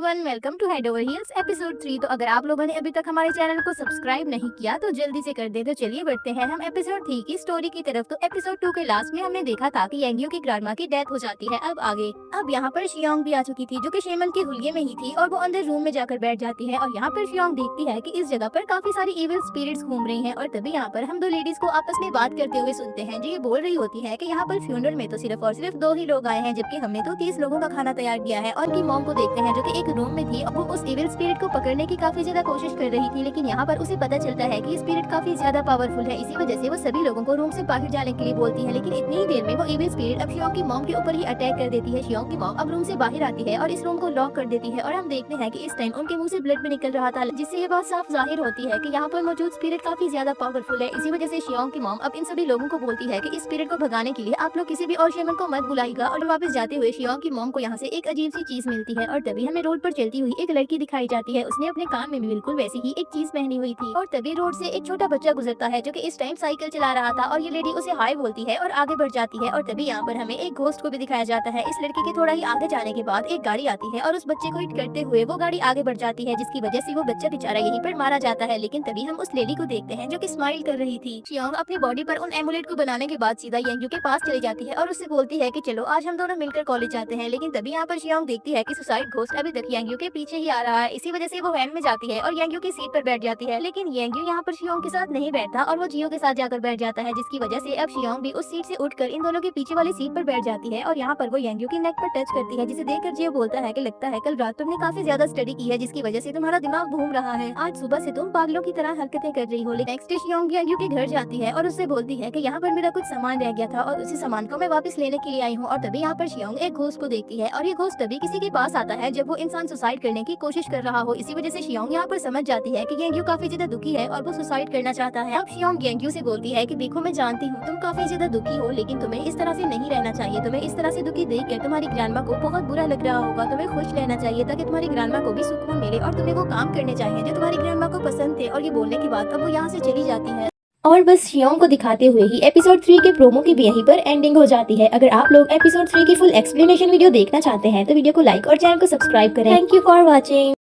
Everyone, welcome to head over heels episode 3। तो अगर आप लोगों ने अभी तक हमारे चैनल को सब्सक्राइब नहीं किया तो जल्दी से कर दे। तो चलिए बढ़ते हैं हम एपिसोड 3 की स्टोरी की तरफ। तो एपिसोड 2 के लास्ट में हमने देखा था कि यांगियो की ग्रैंडमा की डेथ हो जाती है। अब यहाँ पर शियोंग भी आ चुकी थी, जो कि शेमन के हुलिये में ही थी, और वो अंदर रूम में जाकर बैठ जाती है। और यहाँ पर शियोंग देखती है कि इस जगह पर काफी सारी इविल स्पिरिट्स घूम रही हैं। और तभी यहाँ पर हम दो लेडीज को आपस में बात करते हुए सुनते हैं, जो ये बोल रही होती है कि यहाँ पर फ्यूनरल में तो सिर्फ और सिर्फ 2 ही लोग आए हैं, जबकि हमने तो 30 लोगों का खाना तैयार किया है। और की मॉम को देखते हैं, जो कि एक रूम में थी, और वो उस इविल स्पिरिट को पकड़ने की काफी ज्यादा कोशिश कर रही थी। लेकिन यहाँ पर उसे पता चलता है कि स्पिरिट काफी ज्यादा पावरफुल है। इसी वजह से वो सभी लोगों को रूम से बाहर जाने के लिए बोलती है। लेकिन इतनी ही देर में वो इविल स्पिरिट अब शियोंग की मॉम के ऊपर ही अटैक कर देती है। शियोंग की मॉम अब रूम से बाहर आती है और इस रूम को लॉक कर देती है। और हम देखते हैं कि इस टाइम उनके मुंह से ब्लड भी निकल रहा था, जिससे ये बात साफ जाहिर होती है कि यहाँ पर मौजूद स्पिरिट काफी ज्यादा पावरफुल है। इसी वजह से शियोंग की मॉम अब इन सभी लोगों को बोलती है कि इस स्पिरिट को भगाने के लिए आप लोग किसी भी और शेमन को मत बुलाइएगा। और वापस जाते हुए शियोंग की मॉम को यहाँ से एक अजीब सी चीज मिलती है। और तभी हमें रोड पर चलती हुई एक लड़की दिखाई जाती है। उसने अपने कान में भी बिल्कुल वैसी ही एक चीज पहनी हुई थी। और तभी रोड से एक छोटा बच्चा गुजरता है, जो कि इस टाइम साइकिल चला रहा था। और ये लेडी उसे हाय बोलती है और आगे बढ़ जाती है। और तभी यहाँ पर हमें एक घोस्ट को भी दिखाया जाता है। इस लड़की के थोड़ा ही आगे जाने के बाद एक गाड़ी आती है और उस बच्चे को हिट करते हुए वो गाड़ी आगे बढ़ जाती है, जिसकी वजह से वो बच्चा बेचारा यहीं पर मारा जाता है। लेकिन तभी हम उस लेडी को देखते हैं, जो कि स्माइल कर रही थी। शियोंग अपनी बॉडी पर उन एमुलेट को बनाने के बाद सीधा यांगियो के पास चली जाती है और उससे बोलती है कि चलो आज हम दोनों मिलकर कॉलेज जाते हैं। लेकिन तभी यहाँ पर शियोंग देखती है कि सुसाइड घोस्ट अभी तक यांगियो के पीछे ही आ रहा है। इसी वजह से वो वैन में जाती है और यांगियो की सीट पर बैठ जाती है। लेकिन यांगियो यहाँ पर शियोंग के साथ नहीं बैठता और वो जियो के साथ जाकर बैठ जाता है, जिसकी वजह से अब शियोंग भी उस सीट से उठकर इन दोनों के पीछे वाली सीट पर बैठ जाती है। और यहाँ पर वो यांगियो की नेक पर टच करती है, जिसे देखकर जियो बोलता है कि लगता है कल रात तुमने काफी ज्यादा स्टडी की है, जिसकी वजह से तुम्हारा दिमाग घूम रहा है। आज सुबह से तुम पागलों की तरह हरकतें कर रही हो। नेक्स्ट डे शियोंग यांगियो के घर जाती है और उससे बोलती है कि यहाँ पर मेरा कुछ सामान रह गया था और उसी सामान को मैं वापस लेने के लिए आई हूँ। और तभी यहाँ पर शियोंग एक घोस्ट को देखती है और ये घोस्ट तभी किसी के पास आता है जब वो इंसान सुसाइड करने की कोशिश कर रहा हो। इसी वजह से शियोंग यहाँ पर समझ जाती है कि यांगियो काफी ज्यादा दुखी है और वो सुसाइड करना चाहता है। अब शियोंग यांगियो से बोलती है कि देखो, मैं जानती हूँ तुम काफी ज्यादा दुखी हो, लेकिन तुम्हें इस तरह से नहीं रहना चाहिए। तुम्हें इस तरह से दुखी देखकर तुम्हारी ग्रैंडमा को बहुत बुरा लग रहा होगा। तुम्हें खुश रहना चाहिए ताकि तुम्हारी ग्रैंडमा को भी सुकून मिले, और तुम्हें वो काम करने चाहिए जो तुम्हारी ग्रैंडमा को पसंद थे। और ये बोलने के बाद अब वो यहाँ से चली जाती है। और बस शियोंग को दिखाते हुए ही एपिसोड 3 के प्रोमो की भी यहीं पर एंडिंग हो जाती है। अगर आप लोग एपिसोड 3 की फुल एक्सप्लेनेशन वीडियो देखना चाहते हैं तो वीडियो को लाइक और चैनल को सब्सक्राइब करें। Thank you for watching.